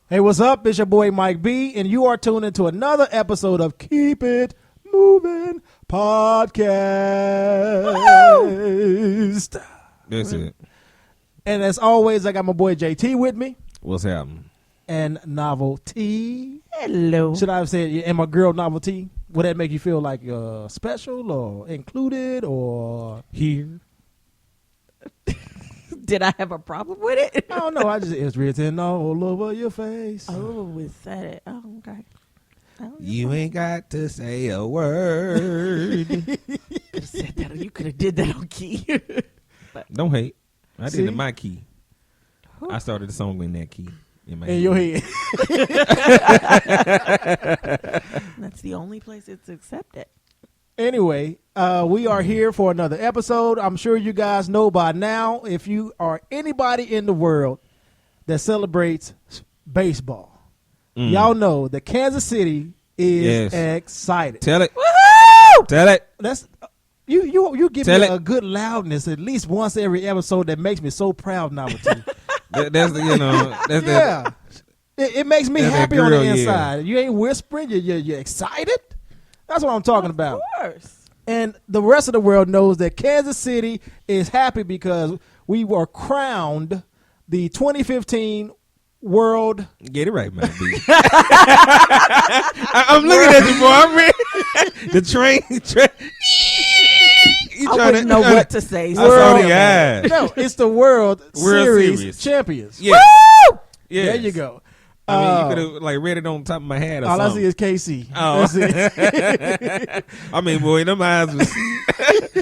Hey, what's up? It's your boy Mike B, and you are tuned into another episode of Keep It Moving Podcast. That's it. And as always, I got my boy JT with me. What's happening? And Novelty. Hello. Should I have said, and my girl Novelty? Would that make you feel like special or included or here? Did I have a problem with it? I don't know. It's written all over your face. Oh, we said it. Oh, okay. Oh, You ain't got to say a word. could have said that. You could have did that on key. Don't hate. I did See? it in my key. I started the song in that key. In your head. That's the only place it's accepted. Anyway, we are here for another episode. I'm sure you guys know by now, if you are anybody in the world that celebrates baseball, y'all know that Kansas City is excited. Tell it. Woohoo! Tell it. That's you give Tell me it. a good loudness at least once every episode that makes me so proud, Novelty. That's the, that's Yeah, it makes me that's that happy on the girl, yeah. inside. You ain't whispering. You're excited. That's what I'm talking about. Of course. And the rest of the world knows that Kansas City is happy because we were crowned the 2015 World. Get it right, man. B. I'm looking at you, boy. I'm ready. The train. I wouldn't know what to say. I saw the Sorry. eyes. No, it's the World Series, Series. champions. Yeah. Woo! Yes. There you go. I mean, you could have like read it on top of my head or All I something. see is KC. Oh. That's it. I mean, boy, them eyes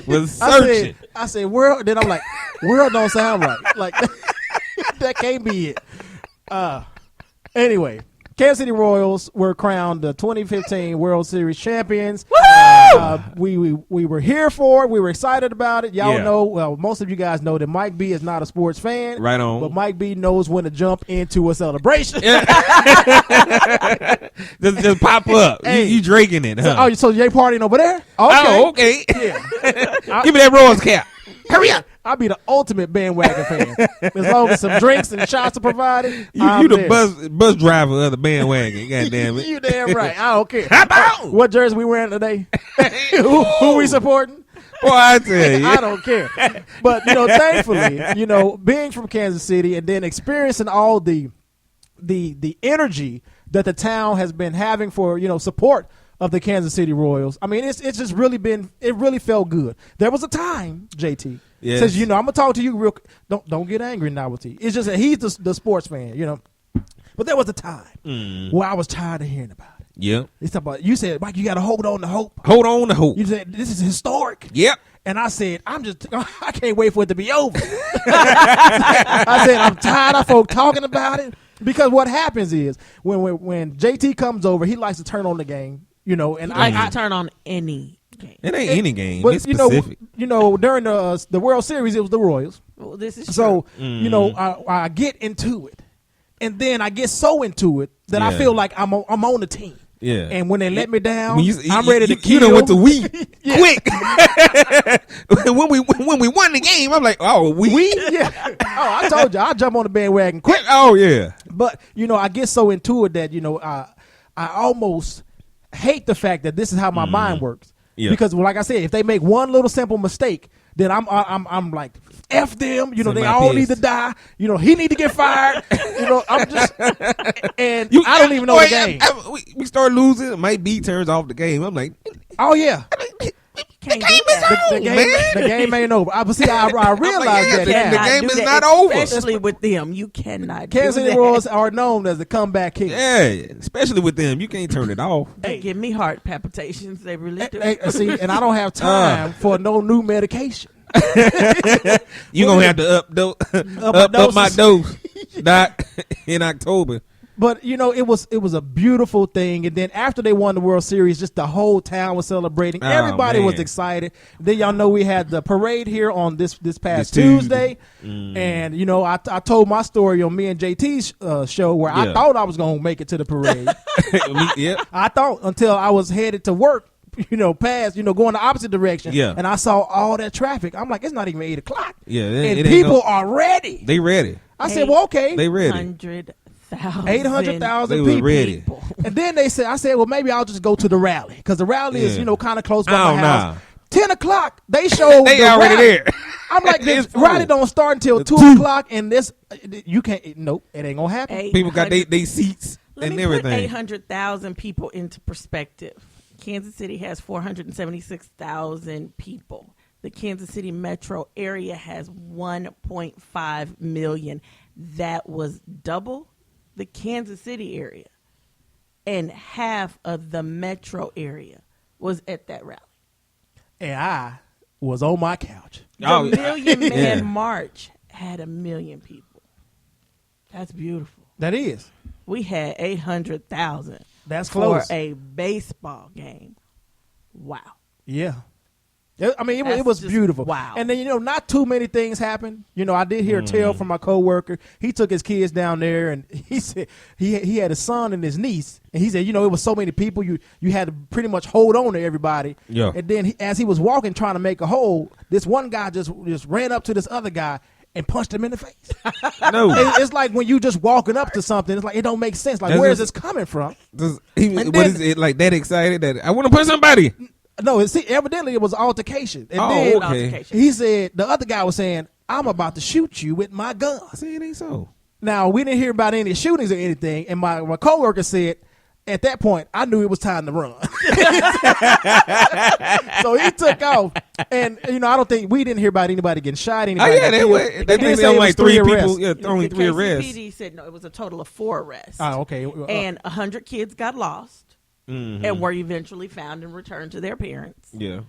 was searching. I said, world. Then I'm like, world don't sound right. Like, that can't be it. Anyway, Kansas City Royals were crowned the 2015 World Series champions. We were here for it. We were excited about it. Y'all Yeah. know, well, most of you guys know that Mike B is not a sports fan. Right on. But Mike B knows when to jump into a celebration. just pop up. Hey. You drinking it, huh? So you ain't partying over there? Okay. Oh, okay. Yeah. Give me that Royals cap. Hurry up. I'll be the ultimate bandwagon fan. As long as some drinks and shots are provided, You the bus driver of the bandwagon. God damn it. You damn right. I don't care. How about? What jersey we wearing today? who we supporting? Boy, I tell you. I don't care. But, thankfully, being from Kansas City and then experiencing all the energy that the town has been having for, support of the Kansas City Royals. I mean, it's just really it really felt good. There was a time, JT, Yes. says, I'm going to talk to you real don't get angry, Novelty. It's just that he's the sports fan, But there was a time where I was tired of hearing about it. Yep. It's about, you said, Mike, you got to hold on to hope. Hold on to hope. You said, this is historic. Yep. And I said, I can't wait for it to be over. I said, I'm tired of folk talking about it. Because what happens is, when JT comes over, he likes to turn on the game, and I turn on any game. It ain't any game. But, It's specific. during the World Series, it was the Royals. Well, this is So, true. I get into it. And then I get so into it that I Yeah. feel like I'm on the team. Yeah. And when they let me down, When I'm ready to kill. You done went to we Yeah. quick. when we won the game, I'm like, oh, we? Yeah. Oh, I told you, I jump on the bandwagon quick. Oh, yeah. But, I get so into it that, I almost hate the fact that this is how my mind works. Yeah. Because, like I said, if they make one little simple mistake, then I'm like, F them. Send They my all piss. need to die. He need to get fired. I'm just, and I don't even know the game. We start losing. Mike B turns off the game. I'm like, Oh yeah, Can't game do is that. on. the game, man. the game ain't over. But see, I realized yeah, that the now. game Do is that, not over. Especially with them. You cannot Kansas do City that. Royals are known as the comeback king. Yeah, especially with them. You can't turn it off. They give me heart palpitations. They really do. See, and I don't have time for no new medication. You're going to have to up my dose, Doc, in October. But it was a beautiful thing, and then after they won the World Series, just the whole town was celebrating. Oh, Everybody was man. excited. Then y'all know we had the parade here on this past This Tuesday, and I told my story on me and JT's show where I Yeah. thought I was gonna make it to the parade. Yep. I thought until I was headed to work. Past, going the opposite direction. Yeah. And I saw all that traffic. I'm like, it's not even 8 o'clock. Yeah, And it ain't people no- are ready. They ready. I said, well, okay. They ready. 100,000. 800,000 They was people. ready. And then I said, well, maybe I'll just go to the rally because the rally is, Yeah. kind of close by Oh, my house. nah. 10 o'clock, they showed They the already rally. there. I'm like, this It's full. rally don't start until 2 o'clock, and you can't. Nope, it ain't gonna happen. People got they seats Let and me everything. put 800,000 people into perspective. Kansas City has 476,000 people. The Kansas City metro area has 1.5 million. That was double the Kansas City area. And half of the metro area was at that rally. And I was on my couch. The Oh, Million Man yeah. March had 1 million people. That's beautiful. That is. We had 800,000 That's for close. a baseball game. Wow. Yeah. I mean, it That's was just beautiful. wow. And then, not too many things happened. I did hear a tale from my coworker. He took his kids down there, and he said he had a son and his niece. And he said, it was so many people, you had to pretty much hold on to everybody. Yeah. And then as he was walking, trying to make a hole, this one guy just ran up to this other guy and punched him in the face. No. It's like when you just walking up to something, it's like it don't make sense. Like, That's where is just- this coming from? What then- is it like that excited that I want to punch somebody? No, evidently it was an altercation. And Oh, then okay. Altercation. he said, the other guy was saying, I'm about to shoot you with my gun. I said it ain't so. Now, we didn't hear about any shootings or anything. And my coworker said, at that point, I knew it was time to run. So he took off. And, I don't think we didn't hear about anybody getting shot. Oh Anybody yeah, got they killed. were. He They didn't think say they it like was 3 arrests. people. Yeah, only The 3 arrests. KCPD said no, it was a total of 4 arrests. Oh, okay. And 100 kids got lost Mm-hmm. and were eventually found and returned to their parents. Yeah.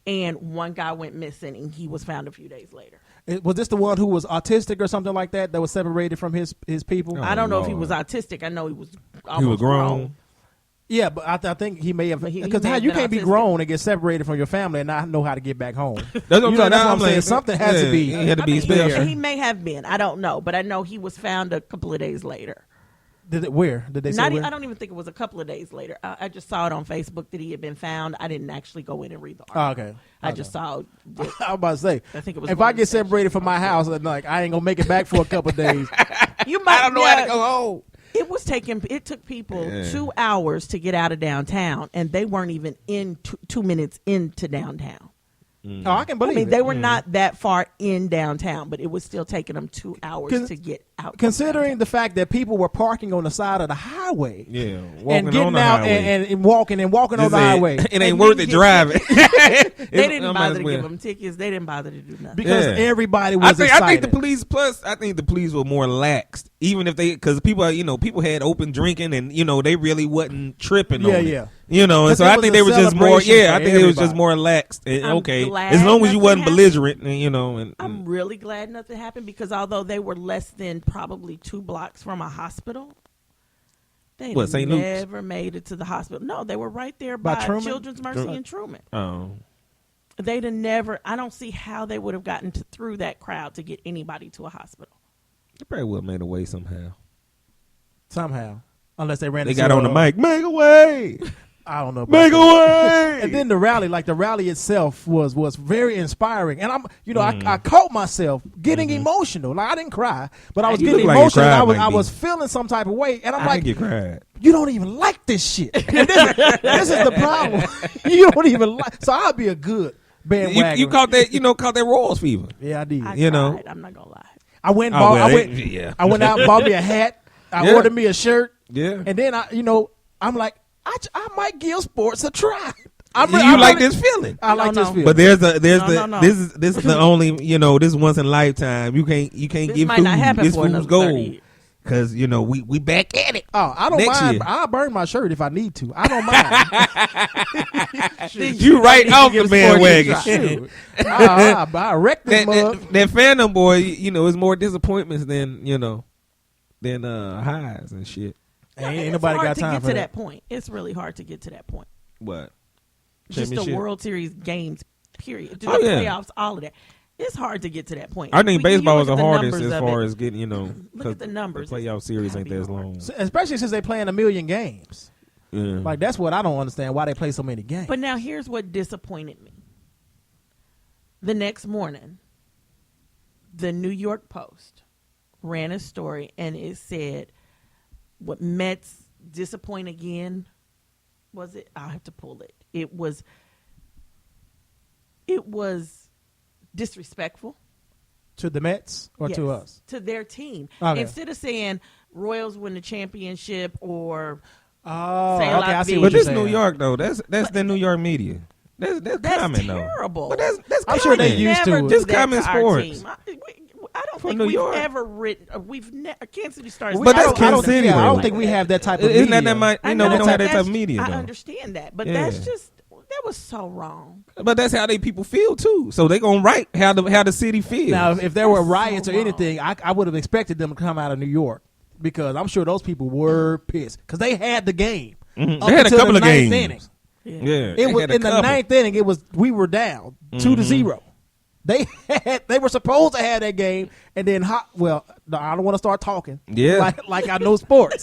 And one guy went missing, and he was found a few days later. Was this the one who was autistic or something like that was separated from his people? Oh, I don't know if he Lord. was autistic. I know he was He almost was grown. Yeah, but I think he may have, But he because may have you been can't be autistic. grown and get separated from your family and not know how to get back home. That's what I'm saying. That's what I'm like, saying. Something has to be. He had to I be mean, special. He may have been. I don't know, but I know he was found a couple of days later. Where did they say? Where? I don't even think it was a couple of days later. I just saw it on Facebook that he had been found. I didn't actually go in and read the Oh, article. okay. I just saw that I was about to say. I think it was if one I of the get sections. separated from my house, and like I ain't gonna make it back for a couple of days. you might I don't know how to go home. It took people Yeah. 2 hours to get out of downtown, and they weren't even in 2 minutes into downtown. Oh, I can I believe mean, it. they were not that far in downtown, but it was still taking them 2 hours Con- to get out. Considering the fact that people were parking on the side of the highway Yeah, and walking getting on the out highway. and walking on the Just highway. It ain't And worth you it get driving. they didn't bother to well. give them tickets. They didn't bother to do nothing. Because Yeah. everybody I was think excited. the police. Plus, I think the police were more laxed, even if they, because people had open drinking, and they really wasn't tripping. Yeah, on yeah. it, and 'Cause so it I was think a they were just more. celebration Yeah, I for think it was just everybody. more laxed. And, I'm okay, glad as long as you nothing wasn't happened. belligerent, and I'm really glad nothing happened because although they were less than probably 2 blocks from a hospital, they What, St. Luke's? never made it to the hospital. No, they were right there By by Truman? Children's Mercy in Truman. oh, They'd have never. I don't see how they would have gotten through that crowd to get anybody to a hospital. they probably would have made a way somehow. somehow, unless they ran. They into got on the a- mic, make a way, I don't know. about make a that. way. And then the rally itself was very inspiring. And I caught myself getting emotional. Like I didn't cry, but I was You getting look like you emotional. cried, I was Mike I was D. feeling some type of way, and I'm I like, think you cried. you don't even like this shit. And this is the problem. You don't even like. So I'll be a good bandwagon. You caught that, caught that Royals fever. Yeah, I did. I You know. cried, I'm not gonna lie. I went. Oh, Bought, well, I went. yeah. I went out and bought me a hat. I Yeah. ordered me a shirt. Yeah. And then I'm like, I might give sports a try. You like this feeling. I like No, this no. feeling. But there's No. this is the only this is once in a lifetime. You can't This give might food. not happen This for food's another 30 gold years. because we back at it. Oh, I don't Next mind. year. I'll burn my shirt if I need to. I don't mind. You right need off to the give sports a bandwagon. Shoot. I wrecked this mug. that fandom boy, is more disappointments than highs and shit. Ain't It's nobody hard got to time get for to that. that point. It's really hard to get to that point. What? Just the Championship? World Series games, period. The Oh, yeah. playoffs, all of that. It's hard to get to that point. I think When you baseball look is the at hardest numbers as of far it, as getting Look 'cause at the numbers. The playoff series It's ain't gotta that be hard. long. Especially since they playing 1 million games. Yeah. Like that's what I don't understand. Why they play so many games. But now here's what disappointed me. The next morning, the New York Post ran a story and it said what Mets disappoint again. Was it? I'll have to pull it. It was disrespectful To the Mets or to Yes, us? to their team. Okay. Instead of saying Royals win the championship or Oh, Say a lot okay. I of see things. what But you're this New saying. York though, that's the New York media. That's that's common terrible. though. But that's I'm common. sure they used to Never it. do Just that common to our sports. team. I don't From think New we've York. ever written. Kansas City Stars. But that's I don't Kansas City, yeah, I don't though. think we have that type of Isn't media. that much? I You know, we know, don't have that that's- type of media I though. understand that, but Yeah. that was so wrong. But that's how they people feel too. So they gonna write how the city feels. Now, if there were That's so riots or wrong. anything, I would have expected them to come out of New York because I'm sure those people were pissed because they had the game. Mhm. Up They had a until couple the of ninth games. inning. Yeah, It they was had a in the couple. ninth inning. We were down 2-0. They were supposed to have that game, and then well, no, I don't want to start talking. Yeah. like I know sports,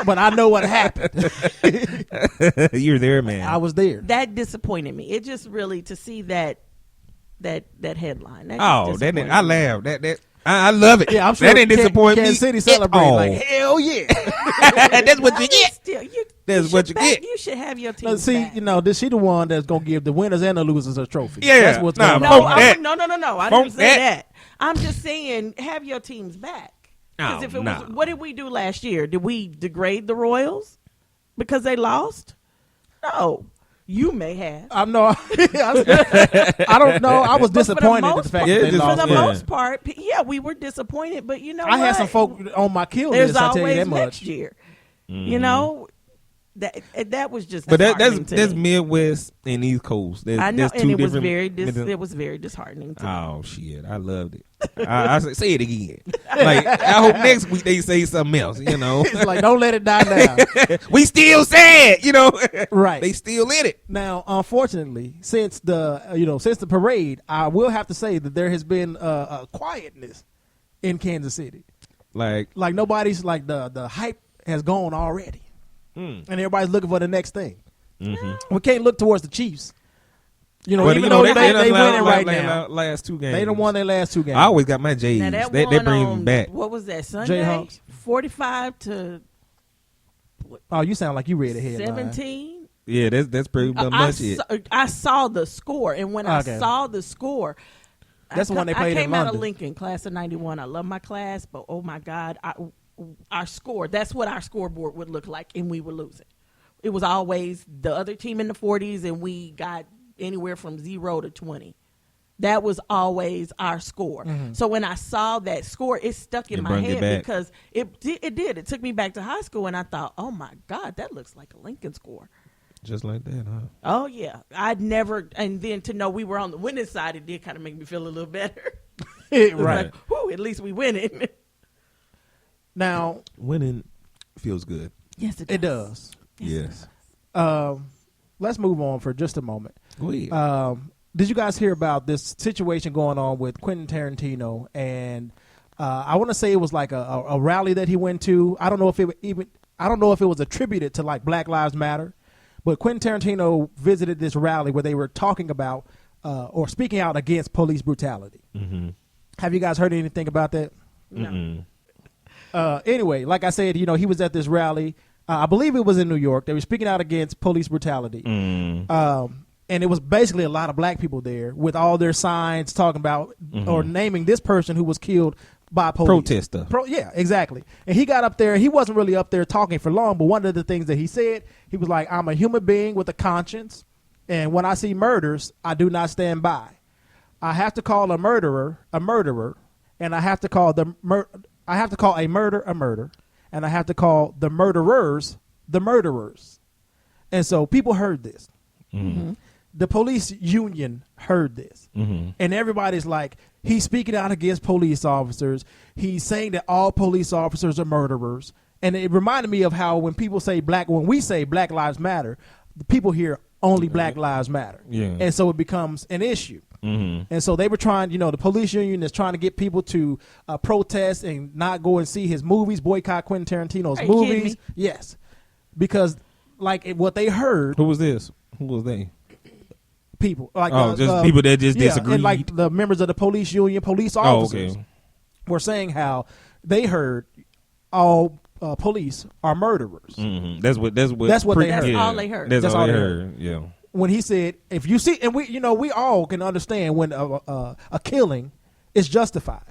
but I know what happened. You're there, man. I was there. That disappointed me. It just really to see that headline. That Oh, just that disappointed I me. laugh. That I love it. Yeah, I'm sure that didn't disappoint me. Kansas City at celebrated all. like hell yeah. That's what you get. Still, That's what you should get. You should have your team. Now, see, back. you know, she the one that's gonna give the winners and the losers a trophy. Yeah, That's what's nah, going No, on. Funk that. no. I Funk didn't say that. that. I'm just saying have your teams back. Because Oh, if it nah. was, what did we do last year? Did we degrade the Royals because they lost? No, you may have. I'm no, I don't know. I was But for the disappointed at most the fact part- that they Yeah, For lost. the Yeah. most part, yeah, we were disappointed. But you know, I had what? some folk on my kill There's list. I tell you always that next much. year. You know, that was just. But that's disheartening to that's me. Midwest and East Coast. There's, I know, there's and two it was different. it was very disheartening. To me. Oh shit! I loved it. I say it again. Like I hope next week they say something else. You know, It's like don't let it die now. we still sad. You know, Right. They still in it. Now, unfortunately, since the parade, I will have to say that there has been a quietness in Kansas City. Like Like nobody's like the hype has gone already, and everybody's looking for the next thing. We can't look towards the Chiefs. You know, But, even you though know, they done winning right like now, last two games. they done won their last two games. I always got my J's. Now that They one bring on, me back. What was that Sunday? Jayhawks. 45 to Oh, you sound like you read ahead. 17. Yeah, that's pretty much it. I saw the score, and when Okay. I saw the score, That's the one they played I in came out of London. Lincoln, class of '91. I love my class, but oh my God, our score. That's what our scoreboard would look like, and we were losing. It was always the other team in the 40s, and we got anywhere from 0 to 20. That was always our score. So when I saw that score, it stuck in It my brought you head back. because it did. It took me back to high school, and I thought, oh my God, that looks like a Lincoln score. Just like that, huh? Oh yeah, I'd never, and then to know we were on the winning side, it did kind of make me feel a little better. It was Right. like, whew, at least we winning. Now Winning feels good. Yes, it does. Yes. Let's move on for just a moment. Go ahead. Did you guys hear about this situation going on with Quentin Tarantino? And I want to say it was like a rally that he went to. I don't know if it was attributed to like Black Lives Matter, but Quentin Tarantino visited this rally where they were talking about or speaking out against police brutality. Mm-hmm. Have you guys heard anything about that? No. Anyway, like I said, he was at this rally. I believe it was in New York. They were speaking out against police brutality. And it was basically a lot of black people there with all their signs talking about or naming this person who was killed by police. Protester. Yeah, exactly. And he got up there. He wasn't really up there talking for long, but one of the things that he said, he was like, I'm a human being with a conscience, and when I see murders, I do not stand by. I have to call a murderer, and I have to call a murder, and I have to call the murderers, the murderers. And so people heard this. The police union heard this. And everybody's like, he's speaking out against police officers. He's saying that all police officers are murderers. And it reminded me of how when we say Black Lives Matter, the people hear only Black Lives Matter. Yeah. And so it becomes an issue. And so they were trying, the police union is trying to get people to protest and not go and see his movies, boycott Quentin Tarantino's Are you kidding movies. me? Yes. Because what they heard, Who was this? Who was they? people like just people that just yeah, disagreed. and like the members of the police union, police Oh, officers okay. were saying how they heard all police are murderers. Mm-hmm. That's what they heard. That's all they heard. That's all they heard. heard. Yeah. When he said, if you see, and we all can understand when a killing is justified.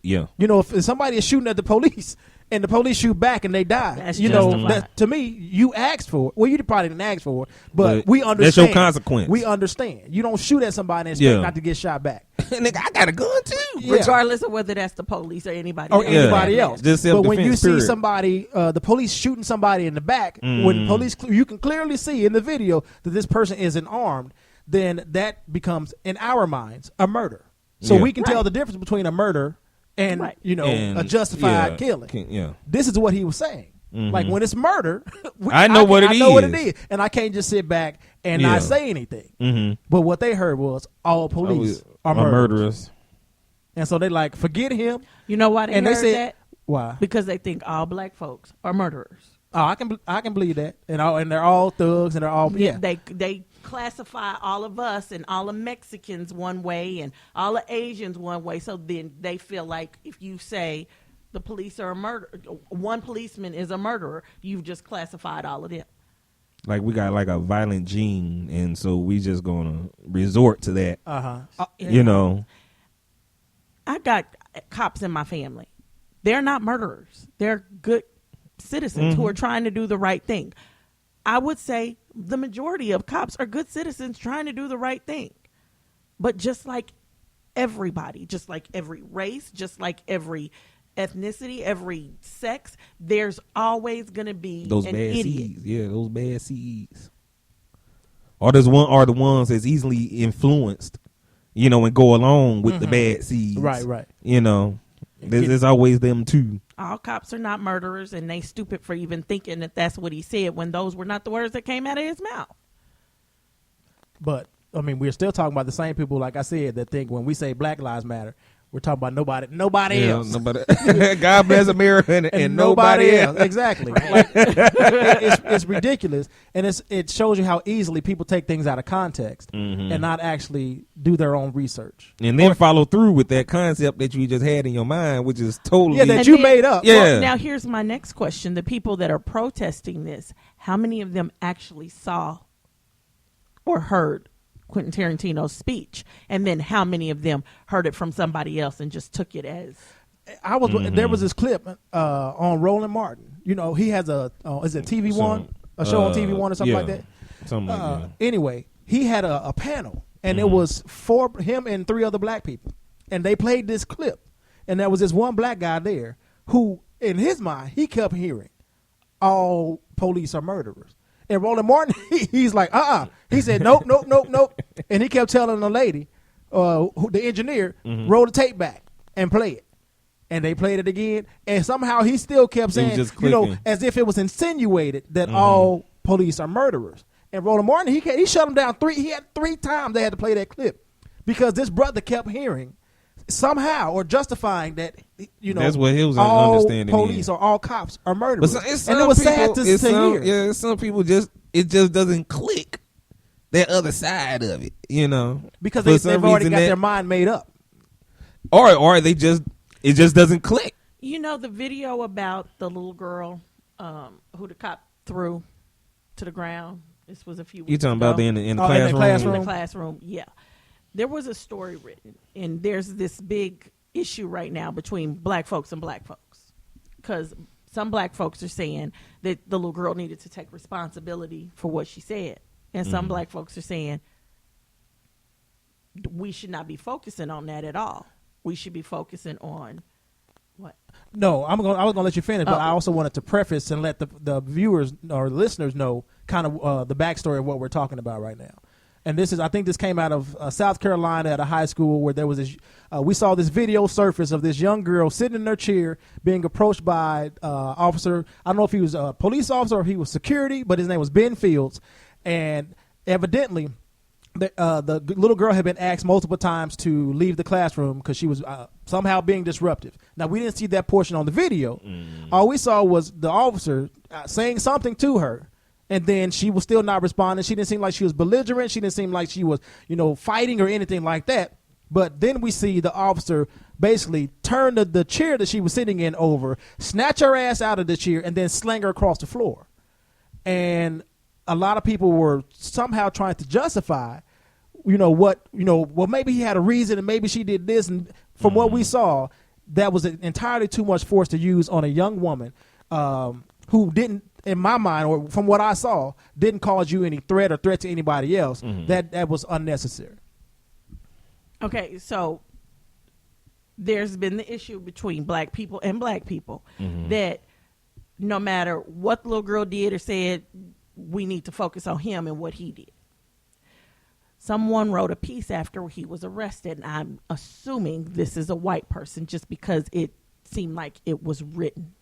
Yeah. If somebody is shooting at the police and the police shoot back and they die, That's justified. that, to me, you asked for it. Well, you probably didn't ask for it, but we understand. That's your consequence. We understand. You don't shoot at somebody and expect not to get shot back. Nigga, I got a gun too. Yeah. Regardless of whether that's the police or anybody Or else. anybody else. Just but when you self-defense, see period. somebody, the police shooting somebody in the back, when police, you can clearly see in the video that this person isn't armed, then that becomes, in our minds, a murder. So we can tell the difference between a murder and, And, a justified killing. Yeah. This is what he was saying. Like when it's murder, I know what it I know what it is. is, and I can't just sit back and not say anything. Mm-hmm. But what they heard was all police are murderers. murderers. And so they like, forget him. You know why they And heard they said, that? why? Because they think all black folks are murderers. Oh, I can believe that, and they're all thugs, and they're all They classify all of us and all the Mexicans one way and all the Asians one way. So then they feel like if you say the police are a murderer, one policeman is a murderer, you've just classified all of them. Like we got like a violent gene, and so we just gonna resort to that. I got cops in my family. They're not murderers. They're good citizens who are trying to do the right thing. I would say the majority of cops are good citizens trying to do the right thing. But just like everybody, just like every race, just like every ethnicity, every sex, there's always going to be Those an bad idiot. seeds. Yeah, those bad seeds. Or there's one are the ones that's easily influenced, and go along with the bad seeds. Right. There's always them too. All cops are not murderers, and they stupid for even thinking that that's what he said when those were not the words that came out of his mouth. But I mean, we're still talking about the same people, like I said, that think when we say Black Lives Matter, we're talking about nobody else. Nobody. God bless America and nobody else. Exactly. Like, it's ridiculous, and it shows you how easily people take things out of context and not actually do their own research. And then follow through with that concept that you just had in your mind, which is totally that And you then- made up. Yeah. Well, now here's my next question. The people that are protesting this, how many of them actually saw or heard Quentin Tarantino's speech? And then how many of them heard it from somebody else and just took it as... There was this clip on Roland Martin. He has is it TV One, a show on TV One or something like that. Something like that. Anyway, he had a panel, and it was him and 3 other black people, and they played this clip, and there was this one black guy there who, in his mind, he kept hearing, all police are murderers. And Roland Martin, he's like, He said, nope. And he kept telling the lady, the engineer, roll the tape back and play it. And they played it again. And somehow he still kept saying, just clicking. as if it was insinuated that all police are murderers. And Roland Martin, he shut him down he had 3 times they had to play that clip because this brother kept hearing somehow or justifying that, That's what he was all understanding police in. or all cops are murderers. But And it was sad to hear. Yeah, some people it just doesn't click that other side of it, Because For some they've already reason got that- their mind made up. or it just doesn't click. the video about the little girl who the cop threw to the ground. This was a few weeks You talking ago. about in the in the classroom? In the classroom, yeah. There was a story written, and there's this big issue right now between black folks and black folks. Because some black folks are saying that the little girl needed to take responsibility for what she said. And some black folks are saying we should not be focusing on that at all. We should be focusing on what? No, I was gonna let you finish, but Oh. I also wanted to preface and let the viewers or listeners know kind of the backstory of what we're talking about right now. And I think this came out of South Carolina at a high school where there was this. We saw this video surface of this young girl sitting in her chair being approached by officer. I don't know if he was a police officer or if he was security, but his name was Ben Fields, and evidently. The little girl had been asked multiple times to leave the classroom because she was somehow being disruptive. Now, we didn't see that portion on the video. All we saw was the officer saying something to her, and then she was still not responding. She didn't seem like she was belligerent. She didn't seem like she was, fighting or anything like that. But then we see the officer basically turn the chair that she was sitting in over, snatch her ass out of the chair, and then slang her across the floor. And a lot of people were somehow trying to justify, well, maybe he had a reason and maybe she did this. And from what we saw, that was entirely too much force to use on a young woman who didn't, in my mind, or from what I saw, didn't cause you any threat or threat to anybody else. That was unnecessary. Okay, so there's been the issue between black people and black people that no matter what the little girl did or said, we need to focus on him and what he did. Someone wrote a piece after he was arrested, and I'm assuming this is a white person just because it seemed like it was written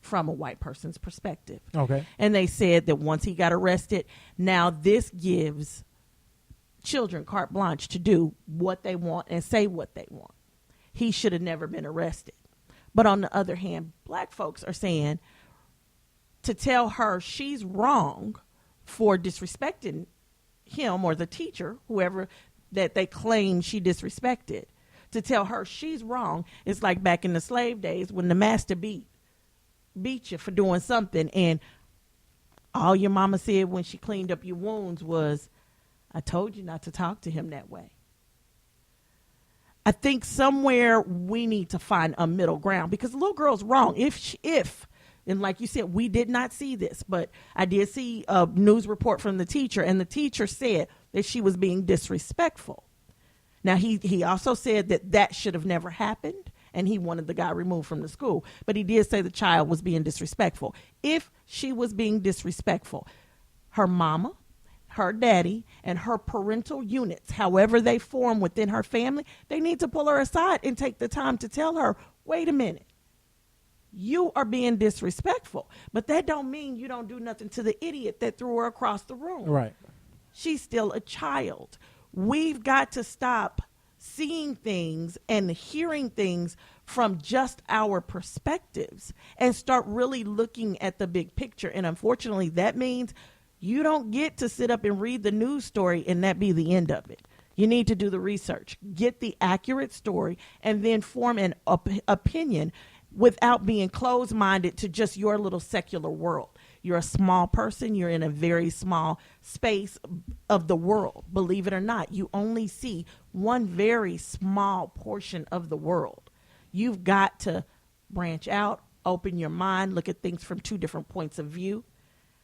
from a white person's perspective. Okay. And they said that once he got arrested, now this gives children carte blanche to do what they want and say what they want. He should have never been arrested. But on the other hand, black folks are saying to tell her she's wrong for disrespecting him or the teacher, whoever that they claim she disrespected, to tell her she's wrong. It's like back in the slave days when the master beat you for doing something, and all your mama said when she cleaned up your wounds was, I told you not to talk to him that way. I think somewhere we need to find a middle ground, because the little girl's wrong. If and like you said, we did not see this, but I did see a news report from the teacher, and the teacher said that she was being disrespectful. Now, he also said that should have never happened, and he wanted the guy removed from the school. But he did say the child was being disrespectful. If she was being disrespectful, her mama, her daddy, and her parental units, however they form within her family, they need to pull her aside and take the time to tell her, wait a minute. You are being disrespectful, but that don't mean you don't do nothing to the idiot that threw her across the room. Right. She's still a child. We've got to stop seeing things and hearing things from just our perspectives and start really looking at the big picture. And unfortunately, that means you don't get to sit up and read the news story and that be the end of it. You need to do the research, get the accurate story, and then form an opinion without being closed-minded to just your little secular world. You're a small person. You're in a very small space of the world. Believe it or not, you only see one very small portion of the world. You've got to branch out, open your mind, look at things from two different points of view,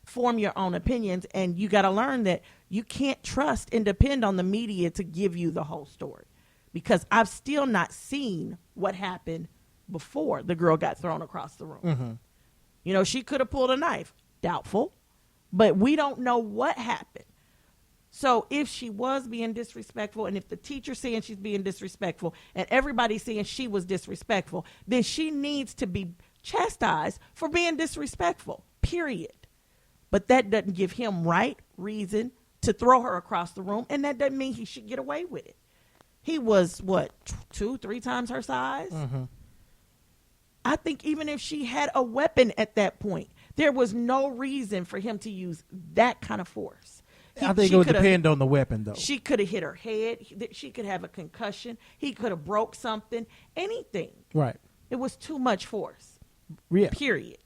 form your own opinions, and you got to learn that you can't trust and depend on the media to give you the whole story, because I've still not seen what happened before the girl got thrown across the room. She could have pulled a knife. Doubtful. But we don't know what happened. So if she was being disrespectful, and if the teacher's saying she's being disrespectful, and everybody's saying she was disrespectful, then she needs to be chastised for being disrespectful, period. But that doesn't give him reason to throw her across the room, and that doesn't mean he should get away with it. He was, 2-3 times her size? I think even if she had a weapon at that point, there was no reason for him to use that kind of force. I think it would depend on the weapon, though. She could have hit her head. She could have a concussion. He could have broke something. Anything. Right. It was too much force. Yeah. Period.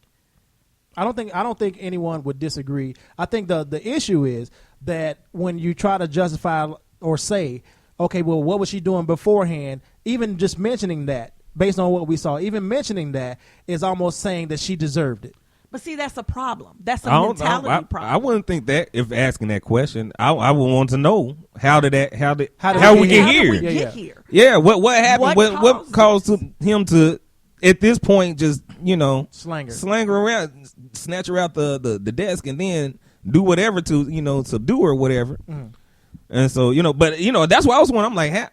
I don't think anyone would disagree. I think the issue is that when you try to justify or say, okay, well, what was she doing beforehand? Even just mentioning that, based on what we saw, even mentioning that is almost saying that she deserved it. But see, that's a problem. That's a mentality problem. I wouldn't think that if asking that question. I would want to know how we get here. Yeah, what happened? What caused him to at this point just slang her around, snatch her out the desk, and then do whatever to subdue her or whatever. And so but that's why I was wondering. I'm like,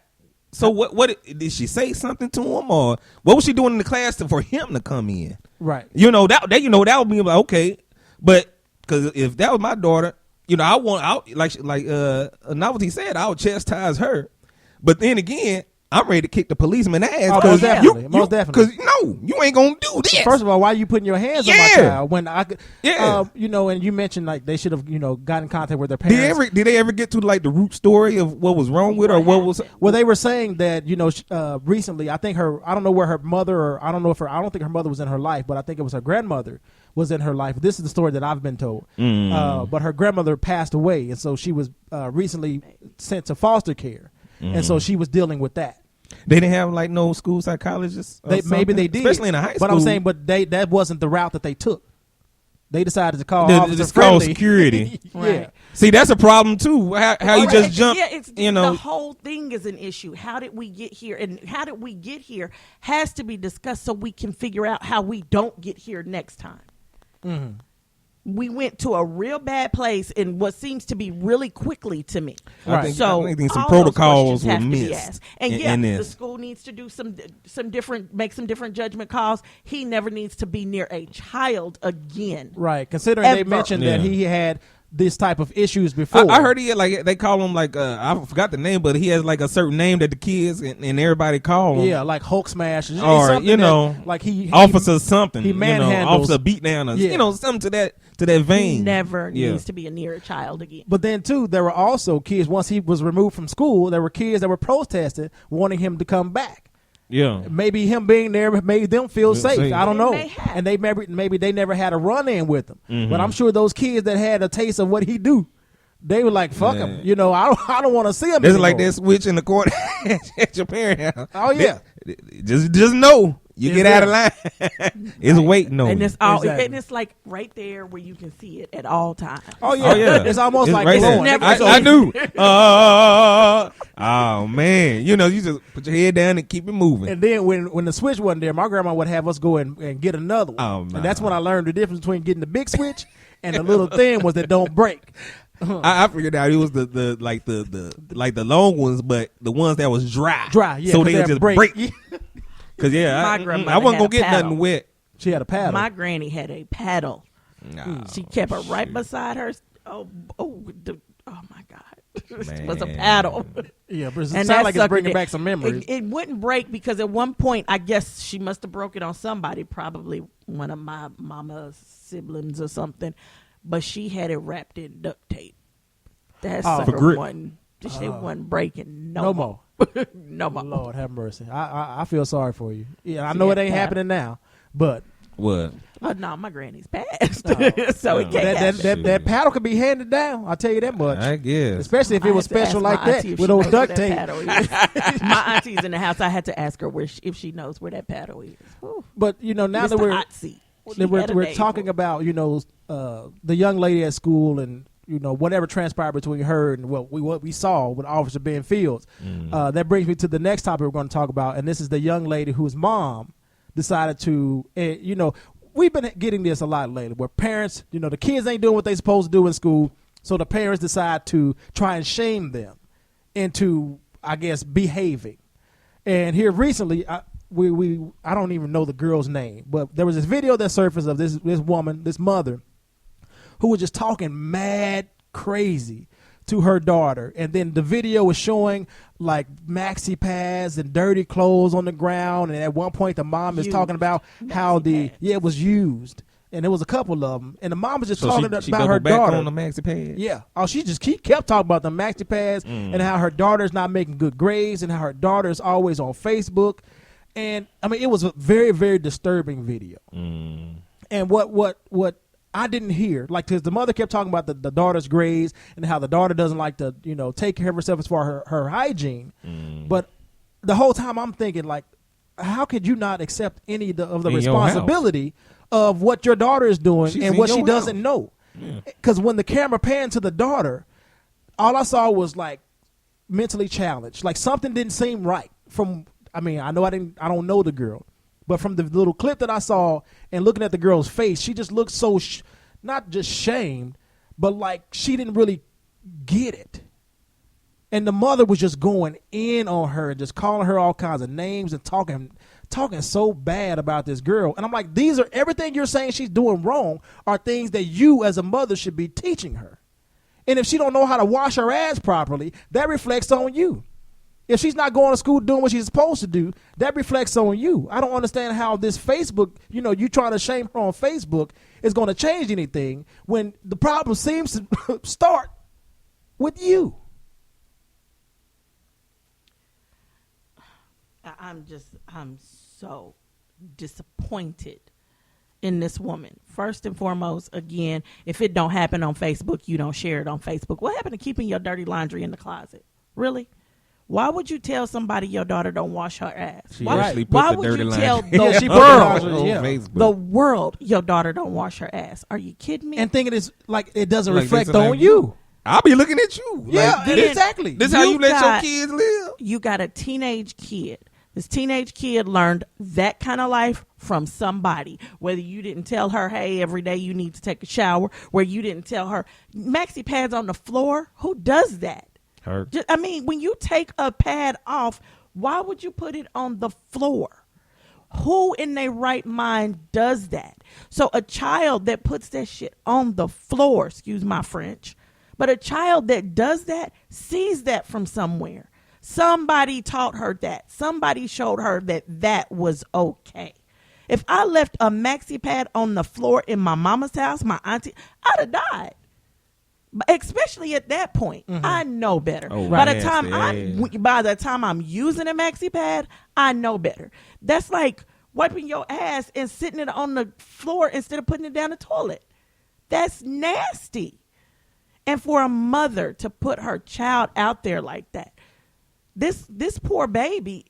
so what did she say something to him, or what was she doing in the class for him to come in? Right. That would be like, okay, but because if that was my daughter, like Novelty said, I would chastise her. But then again, I'm ready to kick the policeman ass. Most definitely. Because no, you ain't gonna do this. First of all, why are you putting your hands on my child when I could? You know, and you mentioned like they should have, you know, got in contact with their parents. Did they ever get to like the root story of what was wrong with her? Or what was? Well, they were saying that, you know, recently, I think I don't know where her mother, or I don't think her mother was in her life, but I think it was her grandmother was in her life. This is the story that I've been told. But her grandmother passed away, and so she was recently sent to foster care, and so she was dealing with that. They didn't have like no school psychologists. Maybe they did, especially in a high school. But I'm saying, that wasn't the route that they took. They decided to call security. Right. Yeah. See, that's a problem too. How you just jump? Yeah, you know, the whole thing is an issue. How did we get here? And how did we get here has to be discussed so we can figure out how we don't get here next time. Mm-hmm. We went to a real bad place in what seems to be really quickly to me. Right. I think some protocols were missed. And the school needs to do make some different judgment calls. He never needs to be near a child again. Right. Considering they mentioned that he had this type of issues before. I heard he had, like, they call him like I forgot the name, but he has like a certain name that the kids and everybody call him. Yeah, like Hulk Smash, or you know, like he Officer something. He manhandles, Officer Beatdown, you know, something to that vein. He never needs to be near a child again. But then too, there were also kids once he was removed from school. There were kids that were protesting, wanting him to come back. Yeah, maybe him being there made them feel safe. I don't know, and they maybe they never had a run in with him. Mm-hmm. But I'm sure those kids that had a taste of what he do, they were like, "Fuck him," you know. I don't want to see him. It's like that switch in the court at your parents' house. Oh yeah, just know. You get out of line. It's waiting on. And it's and it's like right there where you can see it at all times. Oh yeah. It's almost like right glowing. I do. Oh man, you know, you just put your head down and keep it moving. And then when the switch wasn't there, my grandma would have us go and get another one. Oh, and that's when I learned the difference between getting the big switch and the little thin ones that don't break. I figured out it was the long ones, but the ones that was dry. Yeah. So they would just break. Cause I wasn't gonna get nothing wet. She had a paddle. My granny had a paddle. No, she kept her right beside her. Oh my God. It was a paddle. Yeah, but it sounds like it's bringing back some memories. It wouldn't break because at one point, I guess she must have broke it on somebody, probably one of my mama's siblings or something. But she had it wrapped in duct tape. That sucker wasn't breaking no more. No more. Lord have mercy. I feel sorry for you. Yeah, I know it ain't happening now, but what? No, my granny's passed, so it can't. That paddle could be handed down. I'll tell you that much. I guess, especially if it was special like that with those duct tape. My auntie's in the house. I had to ask her if she knows where that paddle is. Whew. But you know, now that we're talking about, you know, the young lady at school and, you know, whatever transpired between her and what we saw with Officer Ben Fields. That brings me to the next topic we're going to talk about, and this is the young lady whose mom decided to, you know, we've been getting this a lot lately, where parents, you know, the kids ain't doing what they supposed to do in school, so the parents decide to try and shame them into, I guess, behaving. And here recently, I don't even know the girl's name, but there was this video that surfaced of this woman, this mother, who was just talking mad crazy to her daughter. And then the video was showing like maxi pads and dirty clothes on the ground. And at one point the mom is talking about how it was used. And there was a couple of them. And the mom was just talking about her daughter. On the maxi pads? Yeah. Oh, she just kept talking about the maxi pads and how her daughter's not making good grades and how her daughter is always on Facebook. And I mean, it was a very, very disturbing video. And what I didn't hear, like, because the mother kept talking about the daughter's grades and how the daughter doesn't like to, you know, take care of herself as far as her hygiene. But the whole time I'm thinking, like, how could you not accept any of the responsibility of what your daughter is doing and what she doesn't know? Because when the camera panned to the daughter, all I saw was like mentally challenged. Like something didn't seem right. I don't know the girl. But from the little clip that I saw and looking at the girl's face, she just looked so, not just shamed, but like she didn't really get it. And the mother was just going in on her and just calling her all kinds of names and talking so bad about this girl. And I'm like, everything you're saying she's doing wrong are things that you as a mother should be teaching her. And if she don't know how to wash her ass properly, that reflects on you. If she's not going to school doing what she's supposed to do, that reflects on you. I don't understand how this Facebook, you trying to shame her on Facebook is going to change anything when the problem seems to start with you. I'm so disappointed in this woman. First and foremost, again, if it don't happen on Facebook, you don't share it on Facebook. What happened to keeping your dirty laundry in the closet? Really? Why would you tell somebody your daughter don't wash her ass? Why would you tell the world your daughter don't wash her ass? Are you kidding me? And thinking it's like it doesn't reflect on you. I'll be looking at you. Yeah, exactly. This is how you let your kids live? You got a teenage kid. This teenage kid learned that kind of life from somebody. Whether you didn't tell her, hey, every day you need to take a shower. Where you didn't tell her, maxi pads on the floor. Who does that? Her. When you take a pad off, why would you put it on the floor? Who in their right mind does that? So a child that puts that shit on the floor, excuse my French, but a child that does that sees that from somewhere. Somebody taught her that. Somebody showed her that was okay. If I left a maxi pad on the floor in my mama's house, my auntie, I'd have died. But especially at that point, I know better. Oh, by the time I'm using a maxi pad, I know better. That's like wiping your ass and sitting it on the floor instead of putting it down the toilet. That's nasty. And for a mother to put her child out there like that, this poor baby,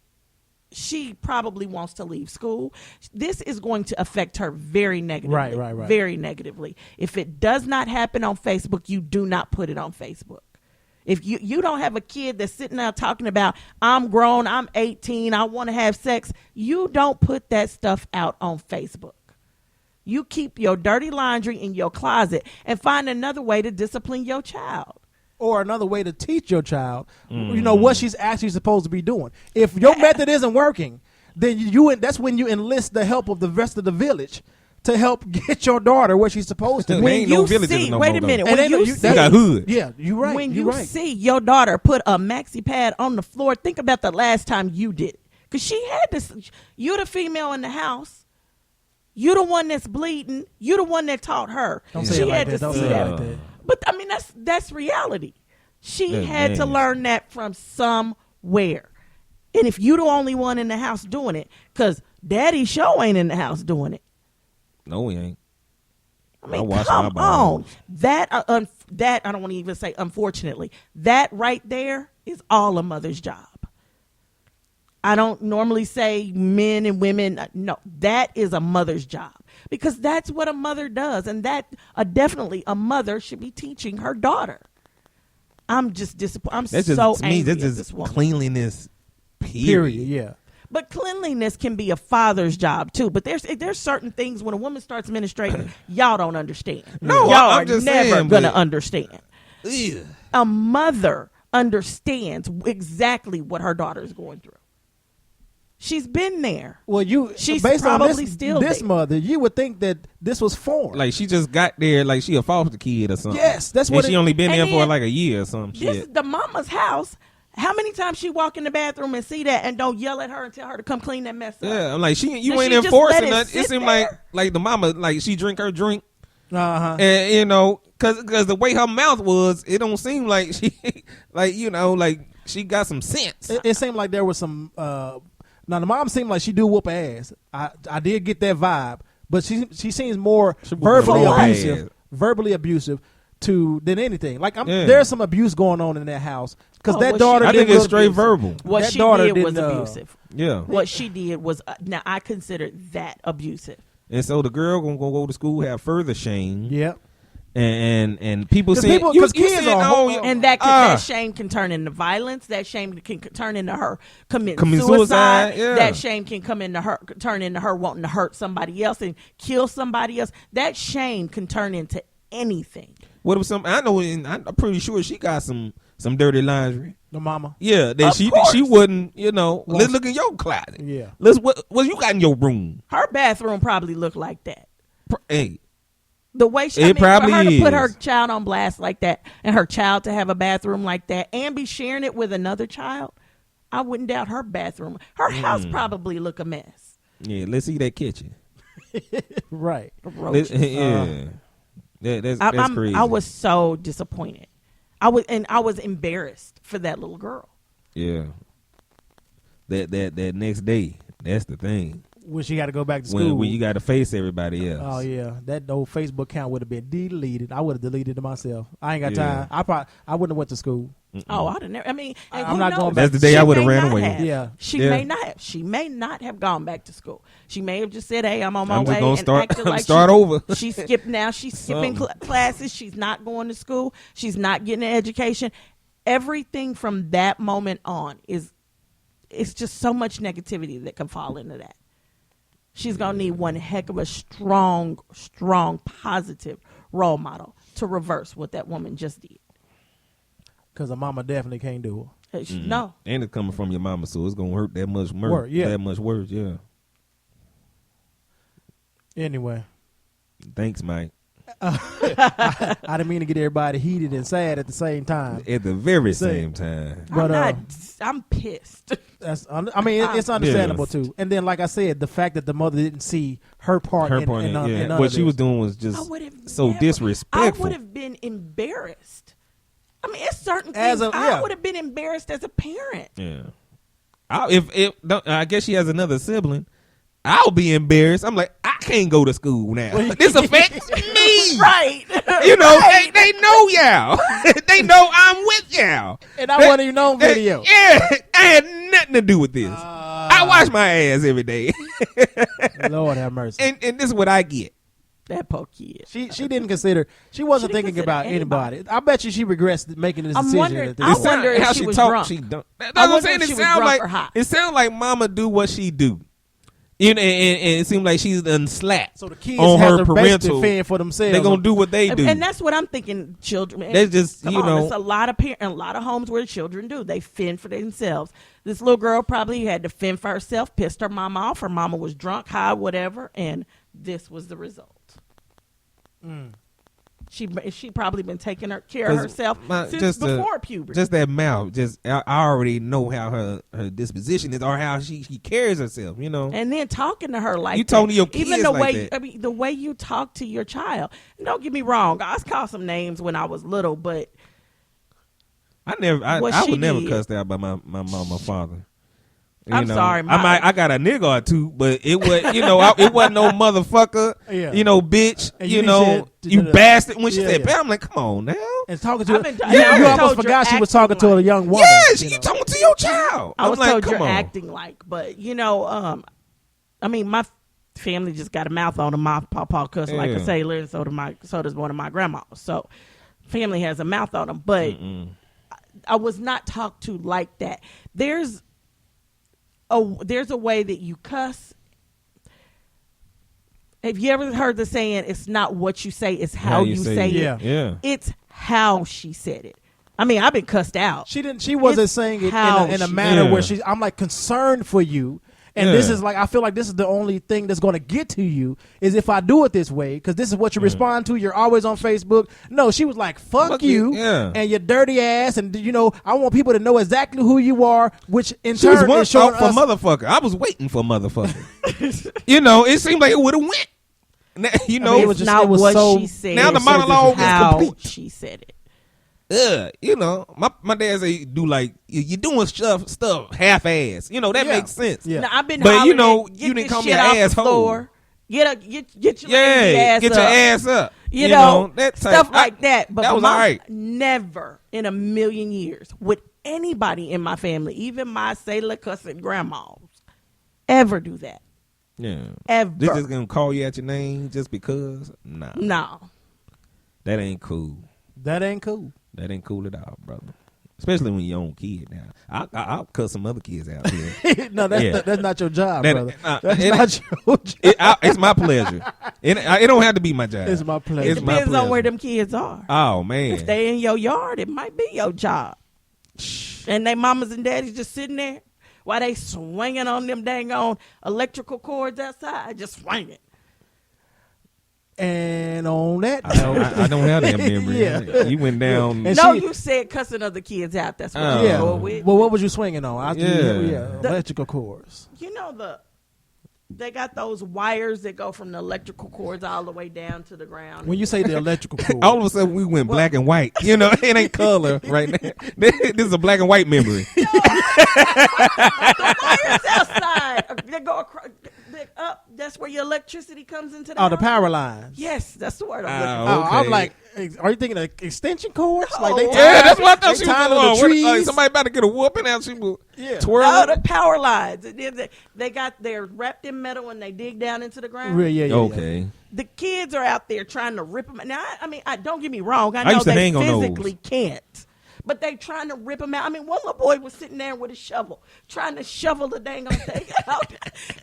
she probably wants to leave school. This is going to affect her very negatively. Right. Very negatively. If it does not happen on Facebook, you do not put it on Facebook. If you don't have a kid that's sitting there talking about, I'm grown, I'm 18, I want to have sex, you don't put that stuff out on Facebook. You keep your dirty laundry in your closet and find another way to discipline your child. Or another way to teach your child, what she's actually supposed to be doing. If your method isn't working, then that's when you enlist the help of the rest of the village to help get your daughter where she's supposed to. When you see, wait a minute, when you see, got hood. Yeah, you're right. When you see your daughter put a maxi pad on the floor, think about the last time you did it, because she had this. You're the female in the house. You're the one that's bleeding. You're the one that taught her. She had to see that. But that's reality. She had to learn that from somewhere. And if you the only one in the house doing it, because Daddy show ain't in the house doing it. No, he ain't. Come on. That I don't want to even say unfortunately. That right there is all a mother's job. I don't normally say men and women. No, that is a mother's job, because that's what a mother does. And that definitely a mother should be teaching her daughter. I'm just disappointed. I'm so angry at this woman. Cleanliness, period. Yeah. But cleanliness can be a father's job too. But there's certain things when a woman starts menstruating, y'all don't understand. No, y'all I'm are just never saying, gonna understand. Ugh. A mother understands exactly what her daughter is going through. She's been there. Well, she's based probably on still this there. mother, you would think that this was foreign. Like she just got there, like she a foster kid or something. Yes, that's and what. She only been there and for then like a year or something. This is the mama's house. How many times she walk in the bathroom and see that and don't yell at her and tell her to come clean that mess up? Yeah, I'm like you So ain't she just enforcing let it nothing. It sit seemed there? like the mama, like she drink her drink, And because the way her mouth was, it don't seem like she, like she got some sense. It seemed like there was some. Now the mom seemed like she do whoop her ass. I did get that vibe, but she seems more verbally abusive than anything. Like there's some abuse going on in that house because that daughter. I think it's straight verbal. What she did was abusive. Yeah. What she did was now I consider that abusive. And so the girl gonna go to school, have further shame. Yep. And people say because kids are and that shame can turn into violence. That shame can turn into her committing suicide. Yeah. That shame can turn into her wanting to hurt somebody else and kill somebody else. That shame can turn into anything. What if I know, and I'm pretty sure she got some dirty laundry. The mama. Yeah, that she wouldn't. Let's look in your closet. Yeah. What you got in your room? Her bathroom probably looked like that. Hey. The way for her to put her child on blast like that and her child to have a bathroom like that and be sharing it with another child, I wouldn't doubt her bathroom. Her house probably look a mess. Yeah, let's see that kitchen. Right. Yeah. That's crazy. I was so disappointed. I was embarrassed for that little girl. Yeah. That next day, that's the thing. When she got to go back to school. When you got to face everybody else. Oh yeah, that old Facebook account would have been deleted. I would have deleted it myself. I ain't got time. I wouldn't have went to school. Oh, I'd have never. I mean, I'm not going back. That's the day I would have ran away. Yeah, she may not have. She may not have gone back to school. She may have just said, "Hey, I'm on my way," and acted like start over. She skipped now. She's skipping classes. She's not going to school. She's not getting an education. Everything from that moment on it's just so much negativity that can fall into that. She's going to need one heck of a strong, positive role model to reverse what that woman just did. Because her mama definitely can't do it. No. And it's coming from your mama, so it's going to hurt that much more. That much worse, yeah. Anyway. Thanks, Mike. I didn't mean to get everybody heated and sad at the same time. At the very same time. But, I'm pissed. It's understandable too. And then, like I said, the fact that the mother didn't see her part in what she was doing was just so disrespectful. I would have been embarrassed. I mean, it's certain things I would have been embarrassed as a parent. Yeah. I guess she has another sibling. I'll be embarrassed. I'm like, I can't go to school now. This affects me. Right. You know, they know y'all. They know I'm with y'all. And I wasn't even on video. Yeah. I had nothing to do with this. I wash my ass every day. Lord have mercy. And this is what I get. That poor kid. She didn't consider. She wasn't thinking about anybody. I bet you she regrets making this decision. I wonder if she was drunk. That's what I'm saying. It sounds like mama do what she do. And it seems like she's done slack. So the kids on have her to parental. fend for themselves. They're gonna do what they do, and that's what I'm thinking. Children, they just there's a lot of a lot of homes where children do. They fend for themselves. This little girl probably had to fend for herself. Pissed her mama off. Her mama was drunk, high, whatever, and this was the result. She probably been taking care of herself since before puberty. Just that mouth. I already know how her disposition is, or how she carries herself. You know. And then talking to her like you talking to your kids even the like way that. I mean the way you talk to your child. And don't get me wrong. I was called some names when I was little, but I would never cussed out by my mom or father. I'm sorry. I got a nigga or two, but it was it wasn't no motherfucker. Yeah. Bitch. You bastard. When she said, "I'm like, come on now." And talking to you almost forgot she was talking to a young woman. Yeah, you talking to your child. I was like, told come you're on. acting like, but I mean, my family just got a mouth on them. My papa cussed like a sailor, and so does one of my grandmas. So family has a mouth on them, but I was not talked to like that. There's a way that you cuss. Have you ever heard the saying, it's not what you say, it's how you say it? Yeah. It's how she said it. I mean, I've been cussed out. She wasn't saying it in a manner where I'm like concerned for you. And this is like, I feel like this is the only thing that's going to get to you is if I do it this way, because this is what you respond to. You're always on Facebook. No, she was like, fuck you and your dirty ass. And, I want people to know exactly who you are, which in she turn was is showing for motherfucker. I was waiting for motherfucker. It seemed like it would have went. It was not what she said. Now the monologue is complete. She said it. My dad say do like you're doing stuff half-ass. That makes sense. Yeah. Now, I've been but you didn't call me an asshole. Get your ass up. That stuff like that. But that was all right. Never in a million years would anybody in my family, even my sailor cussing grandmas, ever do that. Yeah. Ever. They're just gonna call you at your name just because? Nah. No. That ain't cool. That ain't cool. That ain't cool at all, brother. Especially when you're own kid now. I'll cut some other kids out here. No, that's not your job, brother. That's not your job. It's my pleasure. It don't have to be my job. It's my pleasure. It depends on where them kids are. Oh, man. If they in your yard, it might be your job. And they mamas and daddies just sitting there while they swinging on them dang on electrical cords outside, just swinging. And on that, I don't have that memory. Yeah. You went down. You said cussing other kids out. That's what you going with. Well, what was you swinging on? Electrical cords. You know they got those wires that go from the electrical cords all the way down to the ground. When you say the electrical cord, all of a sudden we went black and white. You know, it ain't color right now. This is a black and white memory. The wires outside, they go across. Up, that's where your electricity comes into the house. The power lines. Yes, that's the word I'm looking for. Okay. I'm like, are you thinking of extension cords? No. Like that's what I thought she was on. Like somebody about to get a whooping out. She was twirling. No, the power lines. They're wrapped in metal and they dig down into the ground. Yeah. Okay. The kids are out there trying to rip them. Now, I mean, don't get me wrong. I know used to they hang on physically can't. But they trying to rip them out. I mean, one little boy was sitting there with a shovel, trying to shovel the dang on thing out.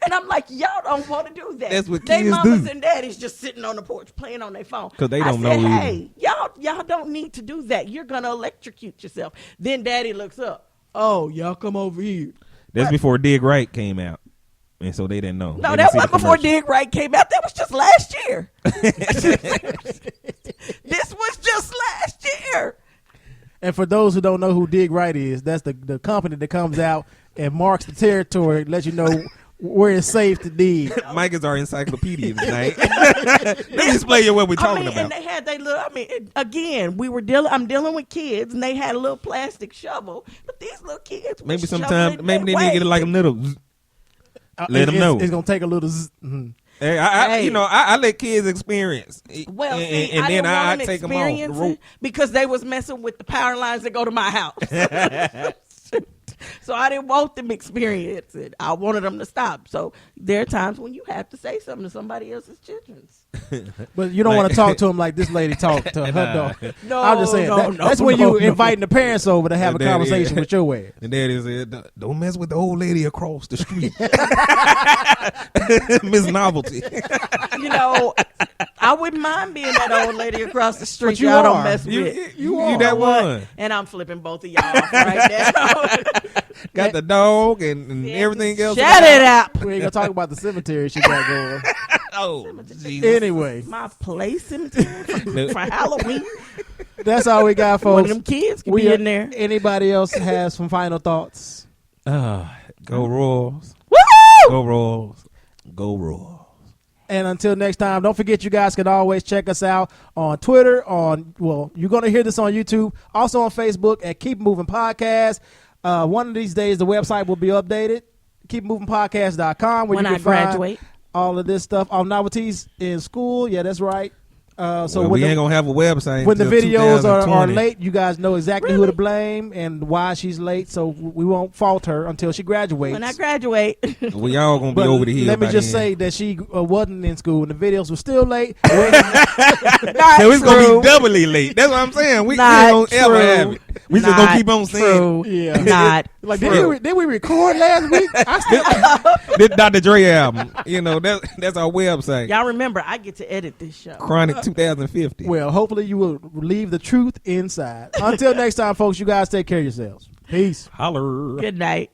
And I'm like, y'all don't want to do that. That's what they kids mamas do. And daddies just sitting on the porch playing on their phone. Because they don't know. Hey, y'all don't need to do that. You're gonna electrocute yourself. Then daddy looks up. Oh, y'all come over here. That's before Dig Right came out. And so they didn't know. No, that wasn't before Dig Right came out. That was just last year. This was just last year. And for those who don't know who Dig Right is, that's the company that comes out and marks the territory, lets you know where it's safe to dig. Mike is our encyclopedia tonight. Let me explain you what we're talking about. And they had again, I'm dealing with kids, and they had a little plastic shovel, but these little kids maybe sometimes they need to get like a little. Let them know it's gonna take a little. Hey, I let kids experience. Well, and then I take them off the rope because they was messing with the power lines that go to my house. So I didn't want them to experience it. I wanted them to stop. So there are times when you have to say something to somebody else's children. But you don't want to talk to them like this lady talked to her dog. No, I'm just saying that's when you inviting the parents over to have a conversation with your ass. And daddy said, "Don't mess with the old lady across the street, Miss Novelty." You know, I wouldn't mind being that old lady across the street. Y'all don't mess with. You that one. And I'm flipping both of y'all off right now. Got the dog and everything else. Shut it up. We ain't gonna talk about the cemetery she got going. Oh, Jesus. Anyway, my play cemetery for Halloween. That's all we got, folks. One of them kids can be in there. Anybody else has some final thoughts? Go Royals. Woo! Go Royals. Go Royals. And until next time, don't forget you guys can always check us out on Twitter. You're going to hear this on YouTube. Also on Facebook at Keep Moving Podcast. One of these days, the website will be updated. KeepMovingPodcast.com where when you can I graduate. Find all of this stuff. Novelties in school. Yeah, that's right. So we ain't gonna have a website when the videos are late. You guys know exactly who to blame and why she's late. So we won't fault her until she graduates. When I graduate, we all gonna be over the hill. Let me just say that she wasn't in school and the videos were still late. So it's gonna be doubly late. That's what I'm saying. We ain't gonna ever have it. We just gonna keep on saying. Yeah. Not like did we record last week? This Dr. Dre album. You know that's our website. Y'all remember I get to edit this show. Chronic 2050. Well, hopefully you will leave the truth inside. Until next time, folks, you guys take care of yourselves. Peace. Holler. Good night.